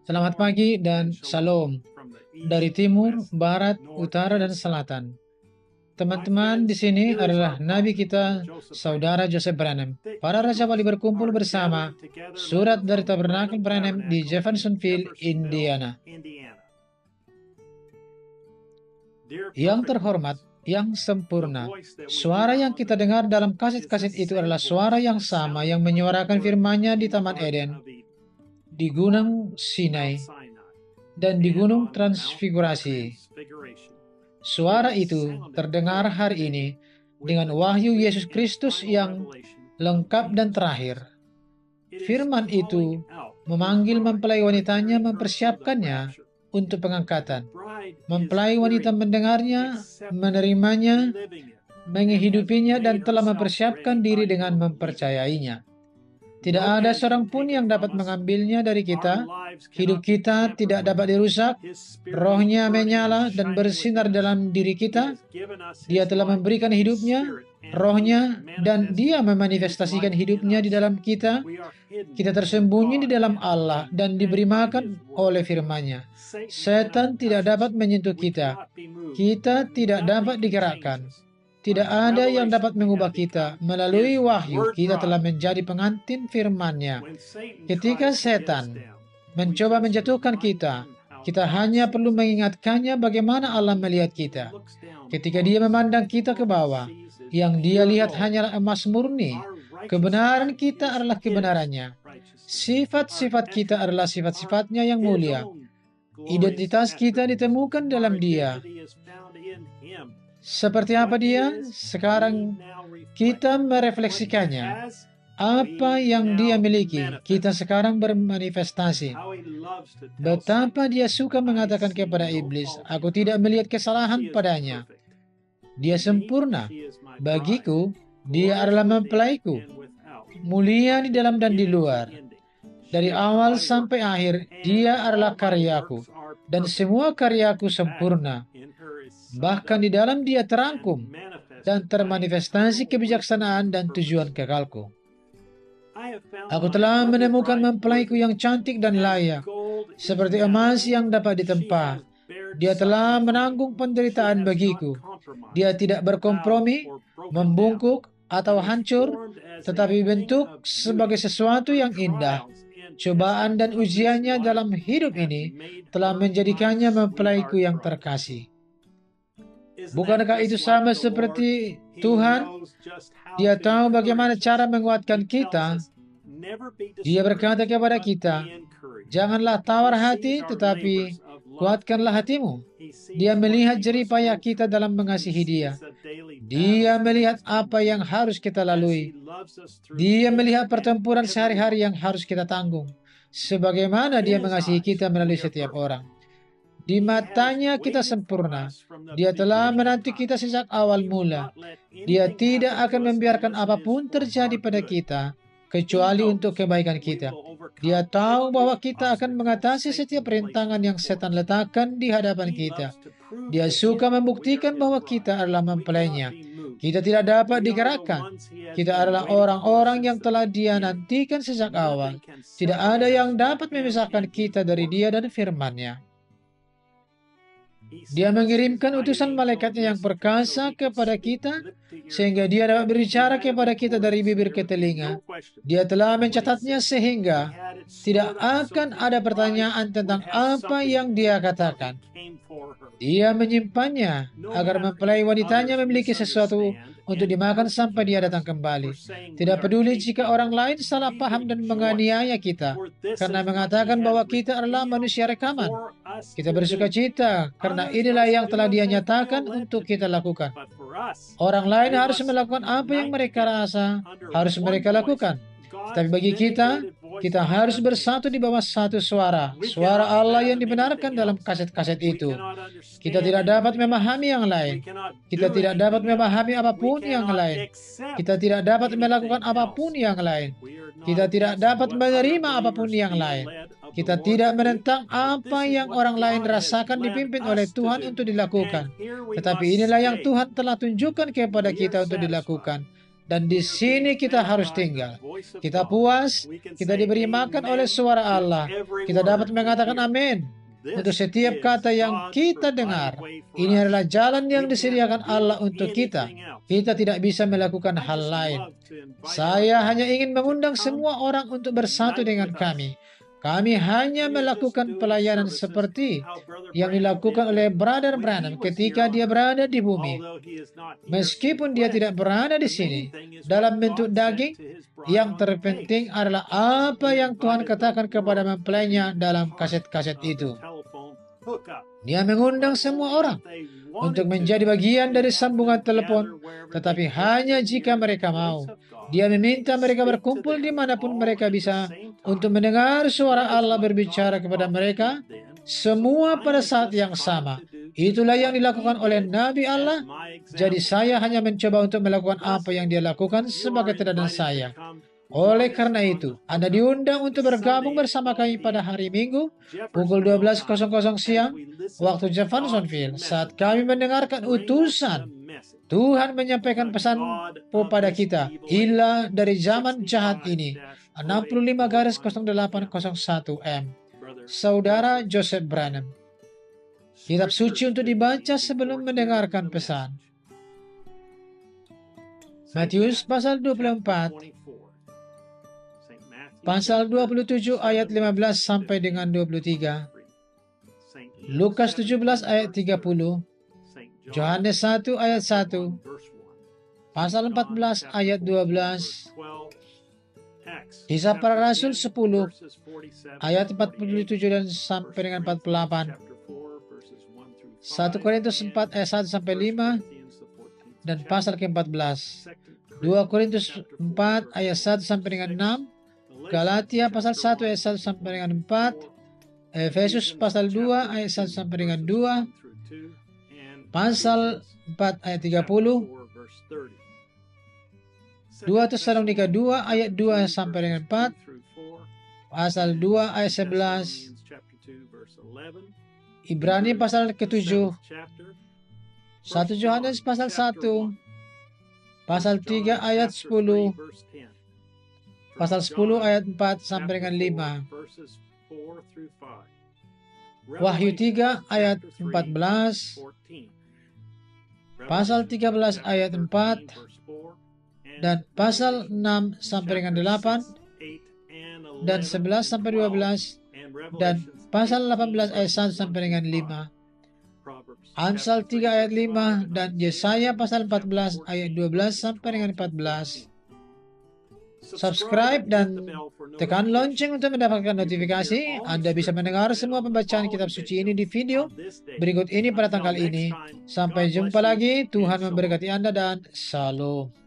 Selamat pagi dan salam dari timur, barat, utara, dan selatan. Teman-teman, di sini adalah Nabi kita, Saudara Joseph Branham. Para Raja Wali berkumpul bersama surat dari Tabernakel Branham di Jeffersonville, Indiana. Yang terhormat, yang sempurna, suara yang kita dengar dalam kaset-kaset itu adalah suara yang sama yang menyuarakan firman-Nya di Taman Eden, di Gunung Sinai, dan di Gunung Transfigurasi. Suara itu terdengar hari ini dengan wahyu Yesus Kristus yang lengkap dan terakhir. Firman itu memanggil mempelai wanitanya mempersiapkannya untuk pengangkatan. Mempelai wanita mendengarnya, menerimanya, menghidupinya, dan telah mempersiapkan diri dengan mempercayainya. Tidak ada seorang pun yang dapat mengambilnya dari kita. Hidup kita tidak dapat dirusak. Roh-Nya menyala dan bersinar dalam diri kita. Dia telah memberikan hidupnya, Roh-Nya, dan Dia memanifestasikan hidupnya di dalam kita. Kita tersembunyi di dalam Allah dan diberi makan oleh firman-Nya. Setan tidak dapat menyentuh kita. Kita tidak dapat digerakkan. Tidak ada yang dapat mengubah kita. Melalui wahyu, kita telah menjadi pengantin firman-Nya. Ketika setan mencoba menjatuhkan kita, kita hanya perlu mengingatkannya bagaimana Allah melihat kita. Ketika Dia memandang kita ke bawah, yang Dia lihat hanyalah emas murni. Kebenaran kita adalah kebenarannya. Sifat-sifat kita adalah sifat-sifatnya yang mulia. Identitas kita ditemukan dalam Dia. Seperti apa Dia? Sekarang kita merefleksikannya. Apa yang Dia miliki, kita sekarang bermanifestasi. Betapa Dia suka mengatakan kepada iblis, "Aku tidak melihat kesalahan padanya. Dia sempurna. Bagiku, Dia adalah mempelaiku. Mulia di dalam dan di luar. Dari awal sampai akhir, Dia adalah karyaku. Dan semua karyaku sempurna. Bahkan di dalam Dia terangkum dan termanifestasi kebijaksanaan dan tujuan kekalku. Aku telah menemukan mempelaiku yang cantik dan layak, seperti emas yang dapat ditempa. Dia telah menanggung penderitaan bagiku. Dia tidak berkompromi, membungkuk, atau hancur, tetapi bentuk sebagai sesuatu yang indah. Cobaan dan ujiannya dalam hidup ini telah menjadikannya mempelaiku yang terkasih. Bukankah itu sama seperti Tuhan? Dia tahu bagaimana cara menguatkan kita. Dia berkata kepada kita, "Janganlah tawar hati, tetapi kuatkanlah hatimu." Dia melihat jerih payah kita dalam mengasihi Dia. Dia melihat apa yang harus kita lalui. Dia melihat pertempuran sehari-hari yang harus kita tanggung. Sebagaimana Dia mengasihi kita melalui setiap orang. Di matanya kita sempurna. Dia telah menanti kita sejak awal mula. Dia tidak akan membiarkan apapun terjadi pada kita, kecuali untuk kebaikan kita. Dia tahu bahwa kita akan mengatasi setiap rintangan yang setan letakkan di hadapan kita. Dia suka membuktikan bahwa kita adalah mempelainya. Kita tidak dapat digerakkan. Kita adalah orang-orang yang telah Dia nantikan sejak awal. Tidak ada yang dapat memisahkan kita dari Dia dan firman-Nya. Dia mengirimkan utusan malaikatnya yang perkasa kepada kita, sehingga Dia dapat berbicara kepada kita dari bibir ke telinga. Dia telah mencatatnya sehingga tidak akan ada pertanyaan tentang apa yang Dia katakan. Dia menyimpannya agar mempelai wanitanya memiliki sesuatu untuk dimakan sampai Dia datang kembali. Tidak peduli jika orang lain salah paham dan menganiaya kita karena mengatakan bahwa kita adalah manusia rekaman. Kita bersuka cita karena inilah yang telah Dia nyatakan untuk kita lakukan. Orang lain harus melakukan apa yang mereka rasa harus mereka lakukan. Tapi bagi kita, kita harus bersatu di bawah satu suara Allah yang dibenarkan dalam kaset-kaset itu. Kita tidak dapat memahami yang lain. Kita tidak dapat memahami apapun yang lain. Kita tidak dapat melakukan apapun yang lain. Kita tidak dapat menerima apapun yang lain. Kita tidak menentang apa yang orang lain rasakan dipimpin oleh Tuhan untuk dilakukan. Tetapi inilah yang Tuhan telah tunjukkan kepada kita untuk dilakukan. Dan di sini kita harus tinggal. Kita puas, kita diberi makan oleh suara Allah. Kita dapat mengatakan amin untuk setiap kata yang kita dengar. Ini adalah jalan yang disediakan Allah untuk kita. Kita tidak bisa melakukan hal lain. Saya hanya ingin mengundang semua orang untuk bersatu dengan kami. Kami hanya melakukan pelayanan seperti yang dilakukan oleh Brother Branham ketika dia berada di bumi. Meskipun dia tidak berada di sini dalam bentuk daging, yang terpenting adalah apa yang Tuhan katakan kepada mempelainya dalam kaset-kaset itu. Dia mengundang semua orang untuk menjadi bagian dari sambungan telepon, tetapi hanya jika mereka mau. Dia meminta mereka berkumpul dimanapun mereka bisa untuk mendengar suara Allah berbicara kepada mereka, semua pada saat yang sama. Itulah yang dilakukan oleh Nabi Allah. Jadi saya hanya mencoba untuk melakukan apa yang dia lakukan sebagai teladan saya. Oleh karena itu, Anda diundang untuk bergabung bersama kami pada hari Minggu, pukul 12.00 siang, waktu Jeffersonville, saat kami mendengarkan utusan Tuhan menyampaikan pesan kepada kita, ilah dari zaman jahat ini, 65-0801M. Saudara Joseph Branham. Kitab suci untuk dibaca sebelum mendengarkan pesan. Matius pasal 24, pasal 27 ayat 15 sampai dengan 23. Lukas 17 ayat 30. Yohanes 1 ayat 1, pasal 14 ayat 12, Kisah Para Rasul 10 ayat 47 dan sampai dengan 48, 1 Korintus 4 ayat 1 sampai 5 dan pasal ke-14, 2 Korintus 4 ayat 1 sampai dengan 6, Galatia pasal 1 ayat 1 sampai dengan 4, Efesus pasal 2 ayat 1 sampai dengan 2, pasal 4 ayat 30, 2 Tesalonika 2 ayat 2 sampai dengan 4, pasal 2 ayat 11, Ibrani pasal ke-7, 1 Yohanes pasal 1, pasal 3 ayat 10, pasal 10 ayat 4 sampai dengan 5, Wahyu 3 ayat 14, pasal 13 ayat 4, dan pasal 6 sampai dengan 8, dan 11 sampai 12, dan pasal 18 ayat 1 sampai dengan 5, Amsal 3 ayat 5, dan Yesaya pasal 14 ayat 12 sampai dengan 14. Subscribe dan tekan lonceng untuk mendapatkan notifikasi. Anda bisa mendengar semua pembacaan kitab suci ini di video berikut ini pada tanggal ini. Sampai jumpa lagi. Tuhan memberkati Anda dan Shalom.